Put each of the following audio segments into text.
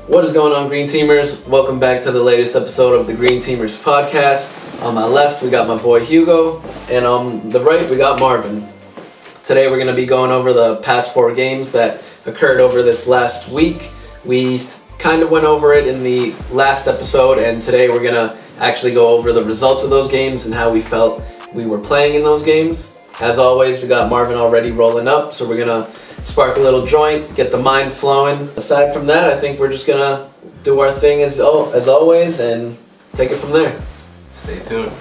What is going on, Green Teamers? Welcome back to the latest episode of the Green Teamers podcast. On my left, we got my boy Hugo, and on the right, we got Marvin. Today, we're going to be going over the past 4 games that occurred over this last week. We kind of went over it in the last episode, and today we're going to actually go over the results of those games and how we felt we were playing in those games. As always, we got Marvin already rolling up, so we're going to spark a little joint, get the mind flowing. Aside from that, I think we're just going to do our thing as always and take it from there. Stay tuned.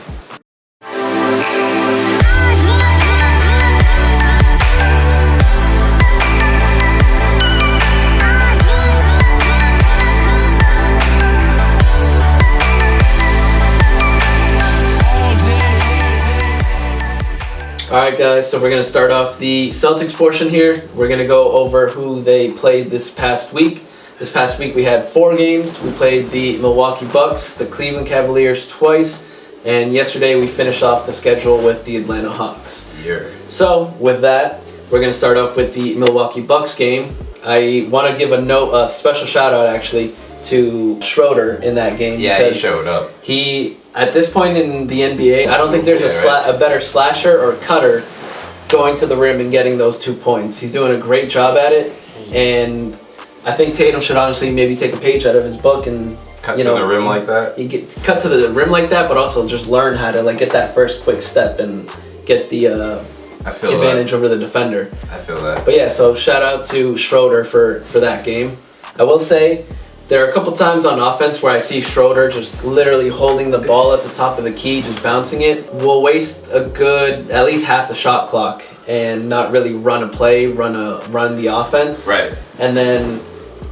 Alright guys, so we're going to start off the Celtics portion here. We're going to go over who they played this past week. This past week we had 4 games. We played the Milwaukee Bucks, the Cleveland Cavaliers twice, and yesterday we finished off the schedule with the Atlanta Hawks. Yeah. So with that, we're going to start off with the Milwaukee Bucks game. I want to give a special shout out actually to Schroeder in that game. Yeah, he showed up. At this point in the NBA, I don't think there's a better slasher or cutter going to the rim and getting those 2 points. He's doing a great job at it, and I think Tatum should honestly maybe take a page out of his book and cut to the rim like that. Cut to the rim like that, but also just learn how to get that first quick step and get the advantage over the defender. I feel that. But yeah, so shout out to Schroeder for that game. I will say, there are a couple times on offense where I see Schroeder just literally holding the ball at the top of the key, just bouncing it. We'll waste at least half the shot clock and not really run a play, run the offense. Right. And then,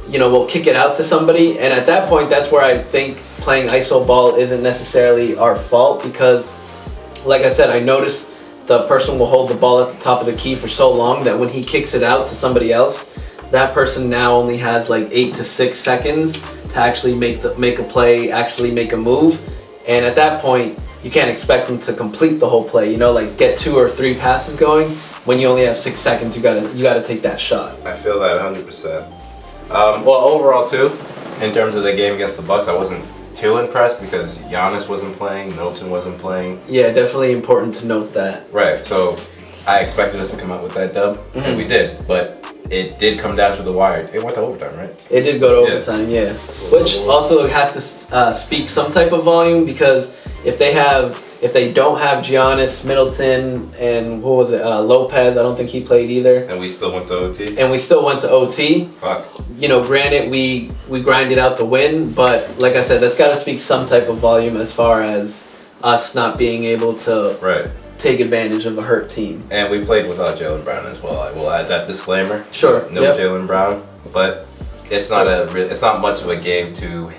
we'll kick it out to somebody. And at that point, that's where I think playing iso ball isn't necessarily our fault because, like I said, I noticed the person will hold the ball at the top of the key for so long that when he kicks it out to somebody else, that person now only has 8 to 6 seconds to actually make a play, actually make a move. And at that point, you can't expect them to complete the whole play. Get 2 or 3 passes going. When you only have 6 seconds, you gotta take that shot. I feel that 100%. Well, overall too, in terms of the game against the Bucks, I wasn't too impressed because Giannis wasn't playing, Milton wasn't playing. Yeah, definitely important to note that. Right. So I expected us to come out with that dub, and we did, but it did come down to the wire. It went to overtime, right? It did go to overtime, yeah. Which also has to speak some type of volume because if they don't have Giannis, Middleton, and Lopez, I don't think he played either. And we still went to OT. Fuck. Granted, we grinded out the win, but like I said, that's got to speak some type of volume as far as us not being able to take advantage of a hurt team. And we played without Jaylen Brown as well. I will add that disclaimer. Sure. No Jaylen Brown, but it's not much of a game to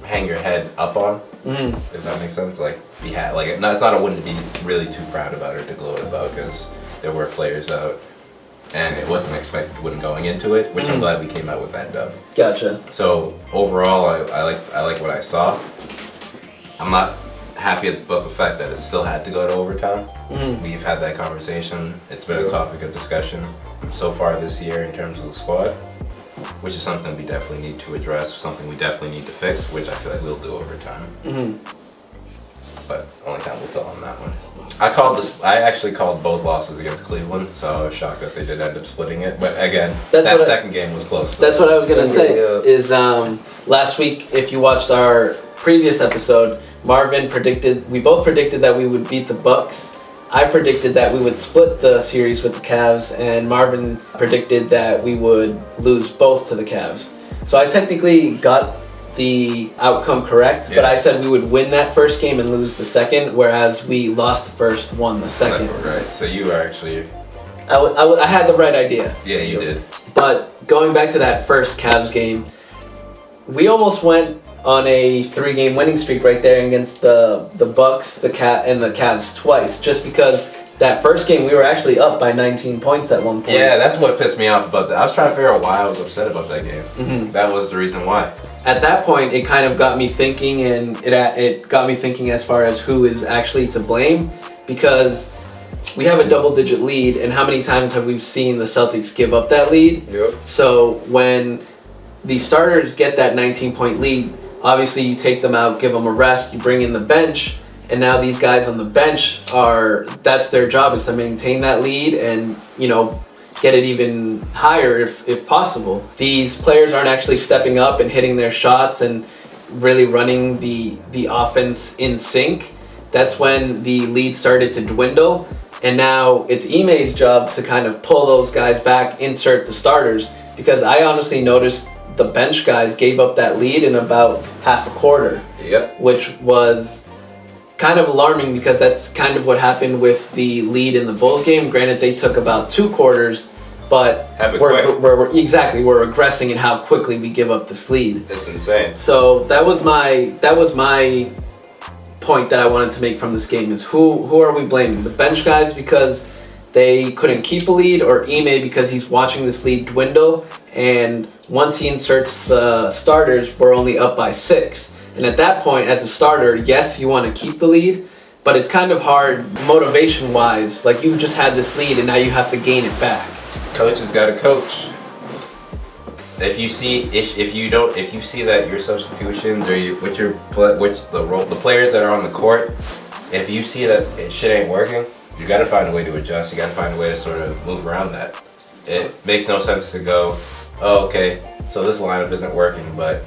hang your head up on. If that makes sense. It's not a win to be really too proud about or to gloat about because there were players out, and it wasn't expected win going into it. Which I'm glad we came out with that dub. Gotcha. So overall, I like what I saw. I'm not happy about the fact that it still had to go to overtime. We've had that conversation. It's been a topic of discussion so far this year in terms of the squad, which is something we definitely need to address, something we definitely need to fix, which I feel like we'll do over time. But only time will tell on that one. I actually called both losses against Cleveland, so I was shocked that they did end up splitting it. But again, that second game was close. That's what I was gonna say. Is last week, if you watched our previous episode, we both predicted that we would beat the Bucks. I predicted that we would split the series with the Cavs, and Marvin predicted that we would lose both to the Cavs. So I technically got the outcome correct, but I said we would win that first game and lose the second, whereas we lost the first, won the second. Right, so you were actually... I had the right idea. Yeah, you did. But going back to that first Cavs game, we almost went on a 3-game winning streak right there against the Bucks, the Cavs twice, just because that first game we were actually up by 19 points at one point. Yeah, that's what pissed me off about that. I was trying to figure out why I was upset about that game. That was the reason why. At that point, it kind of got me thinking, and it got me thinking as far as who is actually to blame, because we have a double-digit lead, and how many times have we seen the Celtics give up that lead? Yep. So when the starters get that 19-point lead, obviously you take them out, give them a rest, you bring in the bench, and now these guys on the bench that's their job, is to maintain that lead and, get it even higher if possible. These players aren't actually stepping up and hitting their shots and really running the offense in sync. That's when the lead started to dwindle, and now it's Ime's job to kind of pull those guys back, insert the starters, because I honestly noticed the bench guys gave up that lead in about half a quarter. Yep. Which was kind of alarming, because that's kind of what happened with the lead in the Bulls game. Granted, they took about 2 quarters, but we're regressing in how quickly we give up this lead. It's insane. So that was my point that I wanted to make from this game, is who are we blaming? The bench guys because they couldn't keep a lead, or Ime because he's watching this lead dwindle, and once he inserts the starters, we're only up by 6. And at that point, as a starter, yes, you want to keep the lead, but it's kind of hard motivation-wise. Like, you just had this lead, and now you have to gain it back. Coach has got to coach. If you see that your substitutions or the players that are on the court, if you see that shit ain't working, you got to find a way to adjust. You got to find a way to sort of move around that. It makes no sense to go, oh, okay, so this lineup isn't working, but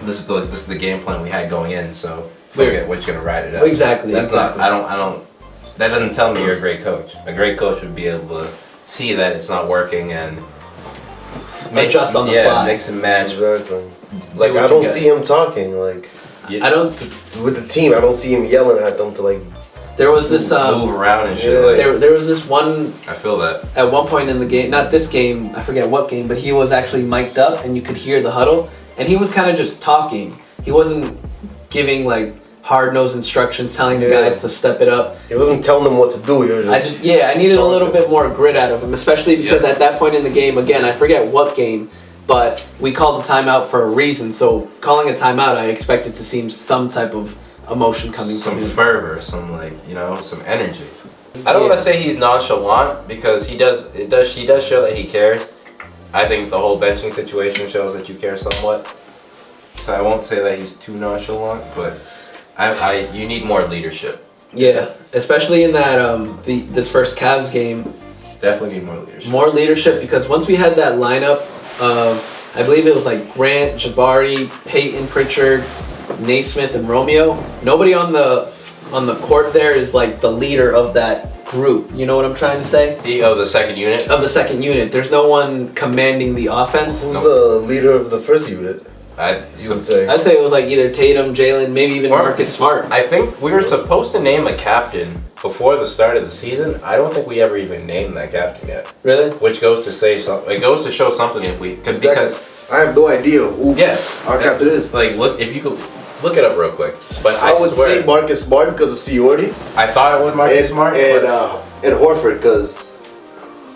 this is the game plan we had going in, so we're just gonna ride it out. Exactly. That's not. I don't. That doesn't tell me you're a great coach. A great coach would be able to see that it's not working and adjust on the fly. Mix and match. Exactly. Like, I don't see him talking. Like, I don't with the team. I don't see him yelling at them to like. There was this move around and shit. Like, there was this one. I feel that at one point in the game, not this game, I forget what game, but he was actually mic'd up and you could hear the huddle, and he was kind of just talking. He wasn't giving like hard-nosed instructions, telling the guys to step it up. He wasn't telling them what to do. He was just I needed a little bit more grit out of him, especially because at that point in the game, again, I forget what game, but we called a timeout for a reason. So calling a timeout, I expected to see some type of emotion coming from him. Some fervor, some some energy. I don't want to say he's nonchalant, because he does show that he cares. I think the whole benching situation shows that you care somewhat. So I won't say that he's too nonchalant, but you need more leadership. Yeah, especially in that this first Cavs game. Definitely need more leadership. More leadership, because once we had that lineup of, I believe it was like Grant, Jabari, Peyton Pritchard, Naismith, and Romeo. Nobody on the court there is like the leader of that group. You know what I'm trying to say? Of the second unit? Of the second unit. There's no one commanding the offense. Who's the leader of the first unit? I'd say it was like either Tatum, Jalen, maybe even Marcus Smart. I think we were supposed to name a captain before the start of the season. I don't think we ever even named that captain yet. Really? Which goes to say something. It goes to show something because I have no idea who our captain is. Like, if you could look it up real quick. But I would say Marcus Smart because of seniority. I thought it was Marcus Smart, and Horford because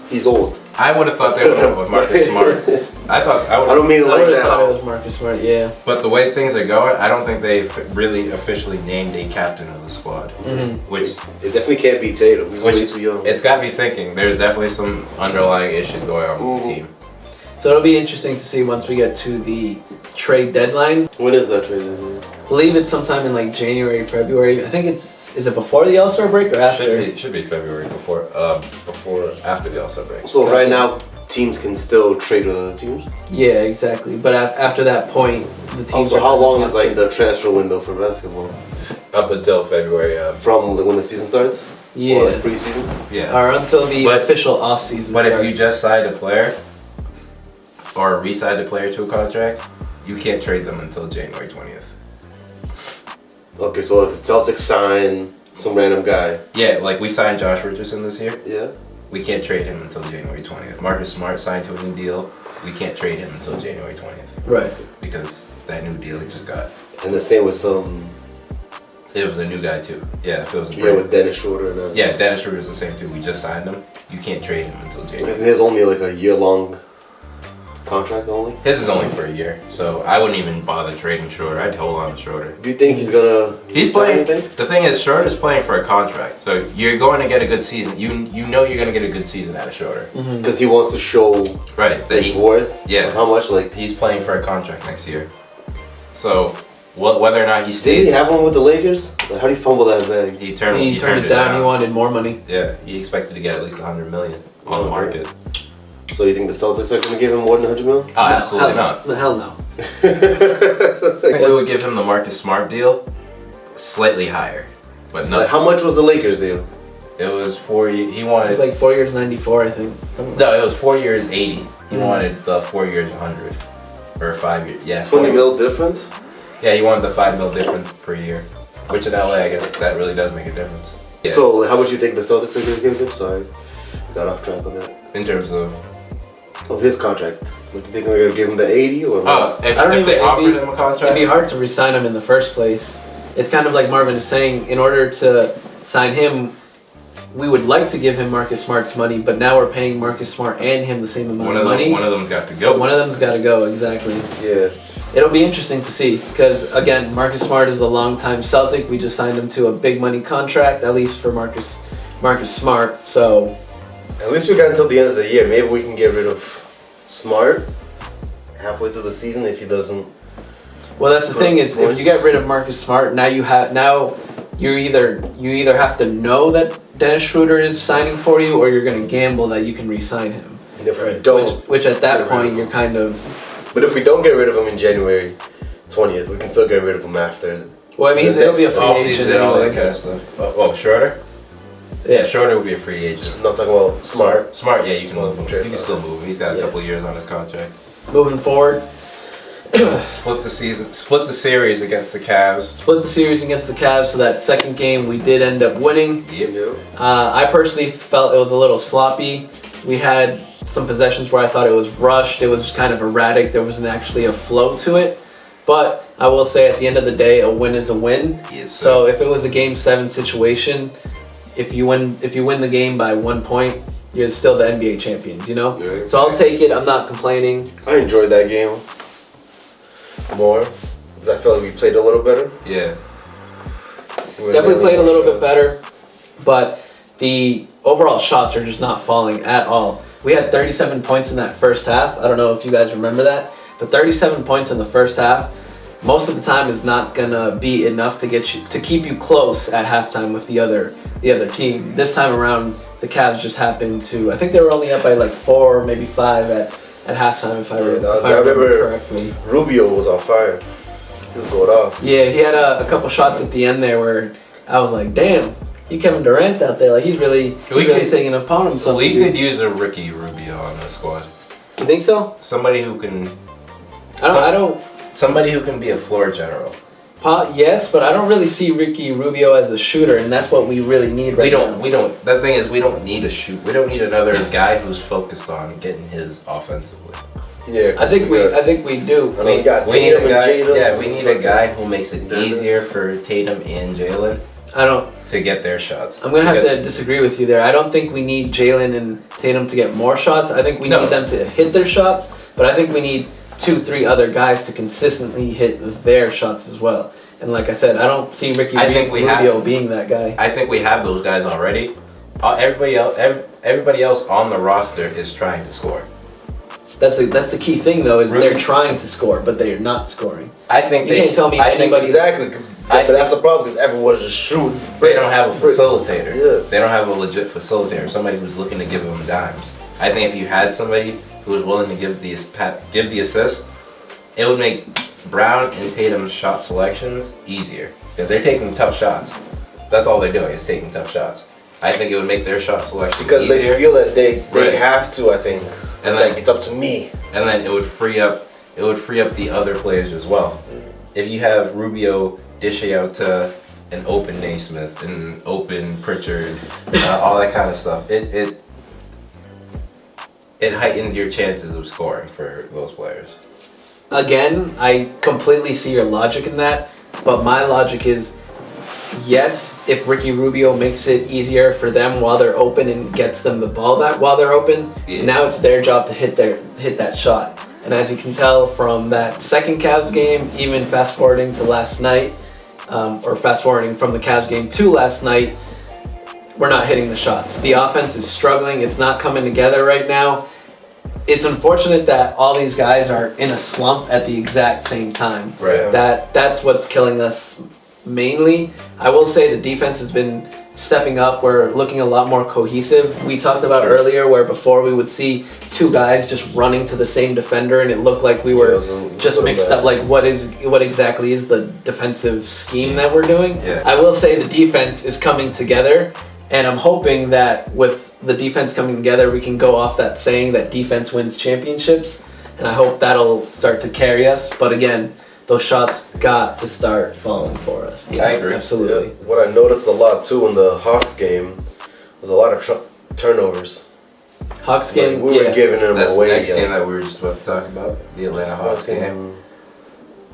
he's old. I would have thought they would have with Marcus Smart. I don't mean it like that. I thought it was Marcus Smart, yeah. But the way things are going, I don't think they've really officially named a captain of the squad. Mm-hmm. Which it definitely can't be Tatum. He's way too young. It's got me thinking. There's definitely some underlying issues going on with the team. So it'll be interesting to see once we get to the trade deadline. When is that trade deadline? I believe it's sometime in like January, February. I think is it before the All-Star break or after? It should be February before after the All-Star break. So right now, teams can still trade with other teams? Yeah, exactly. But after that point, the teams So how long is like the transfer window for basketball? Up until February. From when the season starts? Yeah. Or like preseason? Yeah. Or until the official off-season starts. starts. If you just signed a player or re-signed a player to a contract, you can't trade them until January 20th. Okay, so if the Celtics sign some random guy. Yeah, like we signed Josh Richardson this year. Yeah. We can't trade him until January 20th. Marcus Smart signed to a new deal. We can't trade him until January 20th. Right. Because that new deal he just got. And the same with some... It was a new guy too. Yeah, if it was a with Dennis Schroeder and that. Yeah, Dennis Schroeder is the same too. We just signed him. You can't trade him until January. Isn't his only like a year-long contract only? His is only for a year, so I wouldn't even bother trading Schroeder. I'd hold on to Schroeder. Do you think he's gonna? He's playing. The thing is, Schroeder's playing for a contract, so you're going to get a good season. You know you're going to get a good season out of Schroeder. Because he wants to show right that his worth. Yeah. How much? Like he's playing for a contract next year. So whether or not he did stays, he have one with the Lakers? Like, how do you fumble that bag? he turned it down. He wanted more money. Yeah, he expected to get at least $100 million on the market. So you think the Celtics are going to give him more than $100 million? Oh, absolutely not. Hell no. I think we would give him the Marcus Smart deal, slightly higher, but no. Like, how much was the Lakers deal? It was 4 years. He It wanted was like 4 years, 94, I think. Something like no. It was 4 years, 80. He wanted the 4 years, 100, or 5 years. Yeah, 20 mil difference. Yeah, he wanted the $5 million difference per year, which in LA, I guess that really does make a difference. Yeah. So like, how much you think the Celtics are going to give him? Sorry, got off track on that. In terms of His contract. Like, you think they're going to give him the 80 or less? if I don't they even- offered it'd be- him a contract, It'd be hard to re-sign him in the first place. It's kind of like Marvin is saying, in order to sign him, we would like to give him Marcus Smart's money, but now we're paying Marcus Smart and him the same amount of money. One of them's got to So go. one of them's got to go, exactly. Yeah. It'll be interesting to see, because again, Marcus Smart is the longtime Celtic. We just signed him to a big money contract, at least for Marcus Smart. So At least we got until the end of the year. Maybe we can get rid of Smart halfway through the season if he doesn't. well, that's the thing is, if you get rid of Marcus Smart, now you either have to know that Dennis Schroeder is signing for you, or you're going to gamble that you can re-sign him. And if we don't, Which at that get rid point of you're him. kind of. But if we don't get rid of him in January 20th, we can still get rid of him after. Well, I mean, he'll be a free Off-season agent and all that anyways. kind of stuff. Oh, Schroeder? Yeah, Schroeder will be a free agent. I'm not talking about Smart. Smart, yeah, you can move him. Trade You can still move him. He's got a couple of years on his contract. Moving forward, Split the series against the Cavs. split the series against the Cavs. So that second game we did end up winning. Yep. I personally felt it was a little sloppy. We had some possessions where I thought it was rushed. It was just kind of erratic. There wasn't actually a flow to it. But I will say at the end of the day, a win is a win. Yes, sir. So if it was a Game 7 situation, if you win the game by 1 point, you're still the NBA champions, you know? Yeah. So I'll take it. I'm not complaining. I enjoyed that game more because I felt like we played a little better. Yeah. Definitely played a little bit better, but the overall shots are just not falling at all. We had 37 points in that first half. I don't know if you guys remember that, but 37 points in the first half, most of the time is not gonna be enough to keep you close at halftime with the other team. This time around, the Cavs just happened to. I think they were only up by like 4 or maybe 5 at halftime, if I remember correctly. Rubio was on fire. He was going off. Yeah, he had a couple shots at the end there where I was like, damn, you Kevin Durant out there, like he's really taking it upon himself. We could use a Ricky Rubio on the squad. You think so? Somebody who can. Somebody who can be a floor general. Yes, but I don't really see Ricky Rubio as a shooter, and that's what we really need right now. We don't. The thing is, we don't need a shoot. We don't need another guy who's focused on getting his offensively. Yeah, I think we do. I mean, we got We need Tatum a guy. and Jalen. Yeah, we need a guy who makes it Dennis. easier for Tatum and Jalen to get their shots. I'm gonna have to disagree with you there. I don't think we need Jalen and Tatum to get more shots. I think we need them to hit their shots, but I think we need 2-3 other guys to consistently hit their shots as well. And like I said, I don't see Ricky Rubio being that guy. I think we have those guys already. Everybody else on the roster is trying to score. That's the key thing though, is they're trying to score, but they're not scoring. I think you can't tell me anybody. Exactly. But that's the problem because everyone's just shooting. They don't have a facilitator. Yeah. They don't have a legit facilitator. Somebody who's looking to give them dimes. I think if you had somebody who was willing to give the assist, it would make Brown and Tatum's shot selections easier because they're taking tough shots. That's all they're doing is taking tough shots. I think it would make their shot selection because easier. they feel that they have to. I think, and it's like it's up to me. And then it would free up the other players as well. If you have Rubio dishing out to an open Naismith, an open Pritchard, all that kind of stuff, it heightens your chances of scoring for those players. Again, I completely see your logic in that, but my logic is, yes, if Ricky Rubio makes it easier for them while they're open and gets them the ball while they're open, now it's their job to hit that shot. And as you can tell from that second Cavs game, even fast forwarding to last night, or fast forwarding from the Cavs game to last night, we're not hitting the shots. The offense is struggling. It's not coming together right now. It's unfortunate that all these guys are in a slump at the exact same time. Right. That's what's killing us mainly. I will say the defense has been stepping up. We're looking a lot more cohesive. We talked about earlier where before we would see two guys just running to the same defender and it looked like we were just mixed up. Like what exactly is the defensive scheme that we're doing? Yeah. I will say the defense is coming together, and I'm hoping that with the defense coming together we can go off that saying that defense wins championships, and I hope that'll start to carry us. But again, those shots got to start falling for us. Yeah, I agree. Absolutely. Yeah. What I noticed a lot too in the Hawks game was a lot of turnovers. Hawks game, we were giving them That's away. the next game that we were just about to talk about, the Atlanta Hawks game.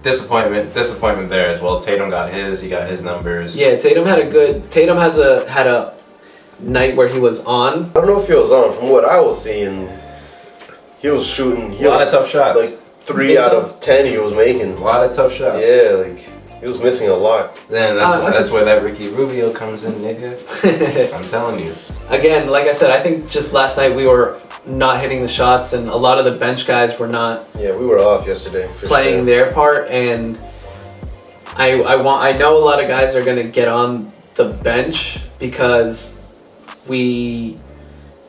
Disappointment there as well. Tatum got his. He got his numbers. Yeah, Tatum had a night where he was on. I don't know if he was on. From what I was seeing, he was shooting. A lot of tough shots. Like 3 out of 10 he was making. A lot of tough shots. Yeah, like he was missing a lot. Then that's where that Ricky Rubio comes in, nigga. I'm telling you. Again, like I said, I think just last night we were not hitting the shots, and a lot of the bench guys were not. Yeah, we were off yesterday. Playing their part, and I know a lot of guys are gonna get on the bench because we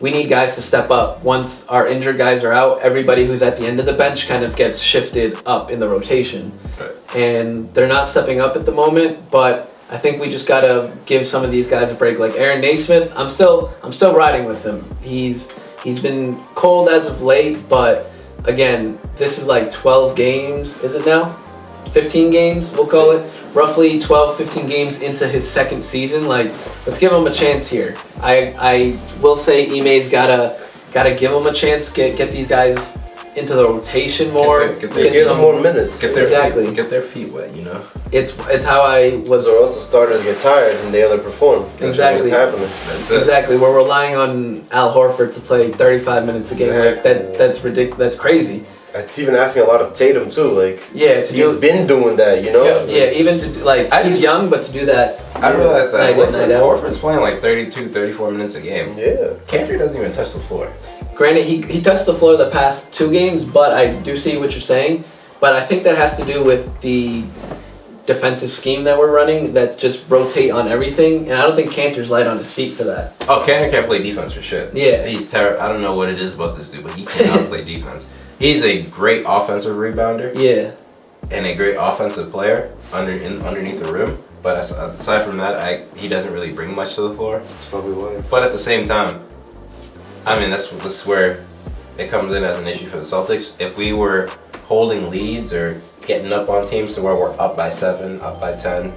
need guys to step up. Once our injured guys are out, everybody who's at the end of the bench kind of gets shifted up in the rotation. Right. And they're not stepping up at the moment, but I think we just gotta give some of these guys a break. Like Aaron Naismith, I'm still riding with him. He's been cold as of late, but again, this is like 12 games, is it now? 15 games, we'll call it. Roughly 12, 15 games into his second season. Like, let's give him a chance here. I will say Ime's gotta give him a chance. Get these guys into the rotation more. Get them more minutes. Get their feet wet. You know. It's how I was. Or else the starters get tired and they underperform. Exactly. What's happening. That's it. Exactly. We're relying on Al Horford to play 35 minutes a game. Exactly. Like that's ridiculous. That's crazy. It's even asking a lot of Tatum too. Like he's do. been doing that, you know. Yeah, even to he's young, but to do that. I realized that night out. Horford's playing like 32, 34 minutes a game. Yeah. Cantor doesn't even touch the floor. Granted, he touched the floor the past 2 games, but I do see what you're saying. But I think that has to do with the defensive scheme that we're running that just rotate on everything, and I don't think Cantor's light on his feet for that. Oh, Cantor can't play defense for shit. Yeah. He's terrible. I don't know what it is about this dude, but he cannot play defense. He's a great offensive rebounder. Yeah. And a great offensive player underneath the rim. But aside from that, he doesn't really bring much to the floor. That's probably why. But at the same time, I mean, this is where it comes in as an issue for the Celtics. If we were holding leads or getting up on teams to where we're up by 7, up by 10,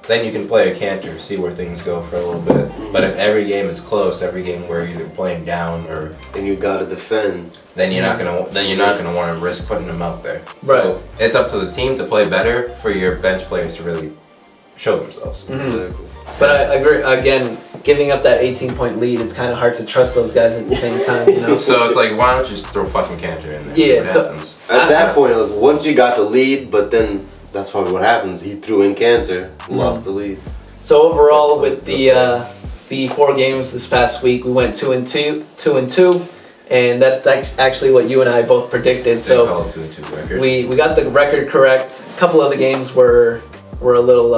then you can play a Cantor, see where things go for a little bit. But if every game is close, every game where you're either playing down or and you gotta defend, then you're not gonna want to risk putting them out there. Right. So it's up to the team to play better for your bench players to really show themselves. Mm-hmm. Exactly. But I agree. Again, giving up that 18-point lead, it's kind of hard to trust those guys at the same time. You know. So it's like, why don't you just throw fucking Cantor in there? Yeah, See what happens. At that point, like, once you got the lead, but then that's probably what happens. He threw in Cantor, lost the lead. So overall, with the 4 games this past week, we went 2-2, and that's actually what you and I both predicted. So Call it 2-2 record. we got the record correct. A couple of the games were a little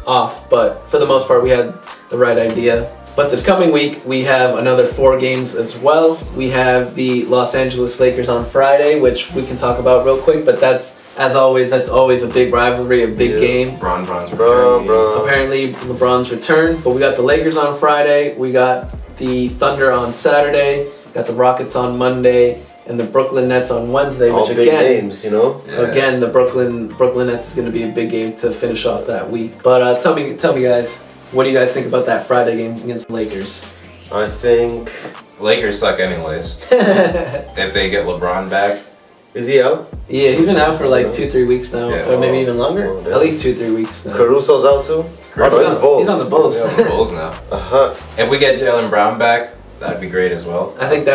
off, but for the most part, we had the right idea. But this coming week, we have another 4 games as well. We have the Los Angeles Lakers on Friday, which we can talk about real quick, but that's always a big rivalry, a big game. Bron's return. Apparently LeBron's return, but we got the Lakers on Friday, we got the Thunder on Saturday, got the Rockets on Monday, and the Brooklyn Nets on Wednesday, All which big again, names, you know. Yeah. again, the Brooklyn Nets is going to be a big game to finish off that week. But tell me guys, what do you guys think about that Friday game against the Lakers? I think. Lakers suck anyways. If they get LeBron back. Is he out? Yeah, he's been out for like 2-3 weeks now, Yeah. or maybe even longer. Oh, damn. At least 2-3 weeks now. Caruso's out too. Oh, no, he's Bulls. He's on the Bulls. Yeah, the Bulls now. Uh-huh. If we get Jaylen Brown back, that'd be great as well. I think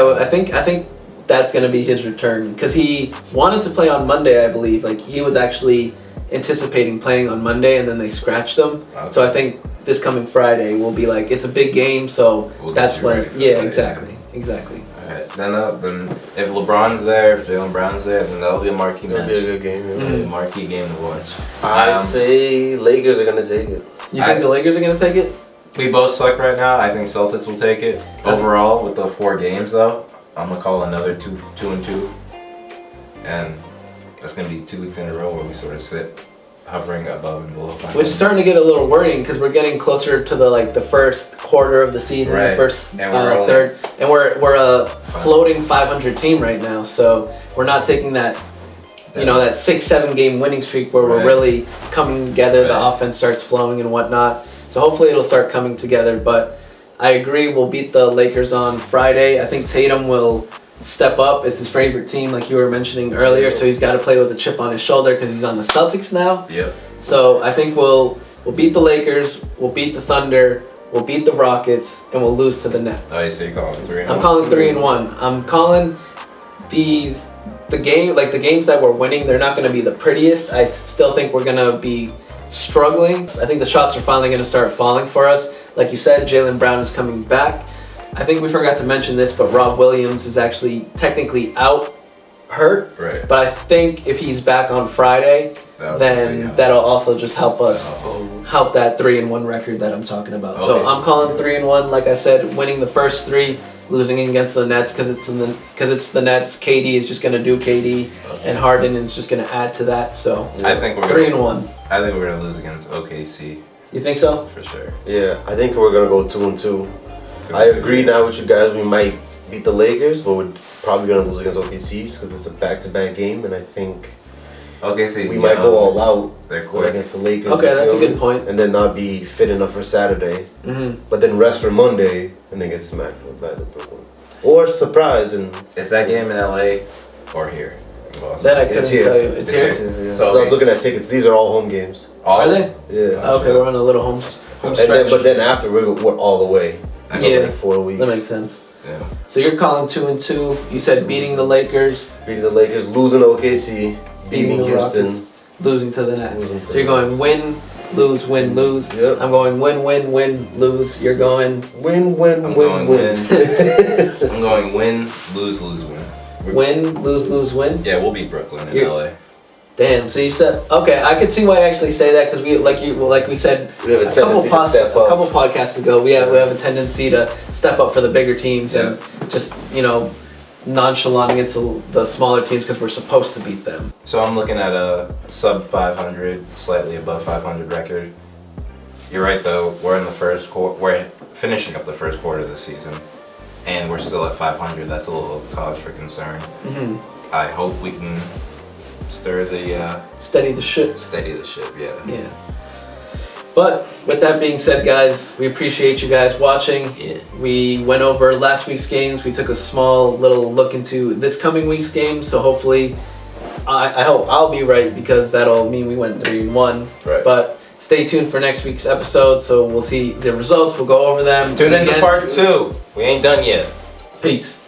that's going to be his return because he wanted to play on Monday, I believe. Like he was actually anticipating playing on Monday, and then they scratched him. Okay. So I think this coming Friday will be like it's a big game, so that's when. Yeah, exactly. All right. Then if LeBron's there, if Jaylen Brown's there, then that'll be a marquee match. That'll be a good game. It'll be a marquee game to watch. I say Lakers are gonna take it. You think the Lakers are gonna take it? We both suck right now. I think Celtics will take it. Overall, with the 4 games though, I'm gonna call another 2-2, and that's gonna be 2 weeks in a row where we sort of sit hovering above and below 500. Which is starting to get a little worrying because we're getting closer to the first quarter of the season, right. The first third, and we're a floating 500 team right now. So we're not taking that, that 6-7 game winning streak where we're really coming together. The offense starts flowing and whatnot. So hopefully it'll start coming together. But I agree, we'll beat the Lakers on Friday. I think Tatum will step up. It's his favorite team, like you were mentioning earlier. So he's got to play with a chip on his shoulder because he's on the Celtics now. Yep. So I think we'll beat the Lakers, we'll beat the Thunder, we'll beat the Rockets, and we'll lose to the Nets. Oh, so you're calling 3-1? I'm calling 3-1. I'm calling the games that we're winning. They're not going to be the prettiest. I still think we're going to be struggling. I think the shots are finally going to start falling for us. Like you said, Jaylen Brown is coming back. I think we forgot to mention this, but Rob Williams is actually technically out hurt. Right. But I think if he's back on Friday, then that'll also just help us help that 3-1 record that I'm talking about. Okay. So I'm calling 3-1. Like I said, winning the first 3, losing against the Nets because it's the Nets. KD is just gonna do KD, and Harden is just gonna add to that. So I think we're 3-1. I think we're gonna lose against OKC. You think so? For sure. Yeah, I think we're gonna go 2-2. I agree now with you guys. We might beat the Lakers, but we're probably gonna lose against OKC because it's a back-to-back game, and I think we might go all out against the Lakers. Okay, that's a good point. And then not be fit enough for Saturday, but then rest for Monday, and then get smacked by the Brooklyn. Or surprise and. Is that game in LA or here? That I couldn't tell you. It's here. Yeah. So I was looking at tickets. These are all home games. Are they? Yeah. Okay, we're on a little home stretch. But then after we're all the way. Yeah, like 4 weeks. That makes sense. Yeah. So you're calling 2-2. You said beating the Lakers. Beating the Lakers, losing OKC, beating Houston, Rockets, losing to the Nets. So you're going win, lose, win, lose. Yep. I'm going win, win, win, lose. You're going win, win, win, win. I'm going win, lose, lose, win. Win, lose, lose, win. Yeah, we'll beat Brooklyn in LA. Damn. So you said okay. I could see why you actually say that because we said we have a tendency to step up. A couple podcasts ago, we have a tendency to step up for the bigger teams and just nonchalant against the smaller teams because we're supposed to beat them. So I'm looking at a sub 500, slightly above 500 record. You're right though. We're in the first quarter. We're finishing up the first quarter of the season, and we're still at 500. That's a little cause for concern. I hope we can steady the ship. Yeah. But with that being said, guys, we appreciate you guys watching. Yeah. We went over last week's games. We took a small little look into this coming week's games. So hopefully, I hope I'll be right because that'll mean we went 3-1. Right. But stay tuned for next week's episode. So we'll see the results. We'll go over them. Tune in to part 2. We ain't done yet. Peace.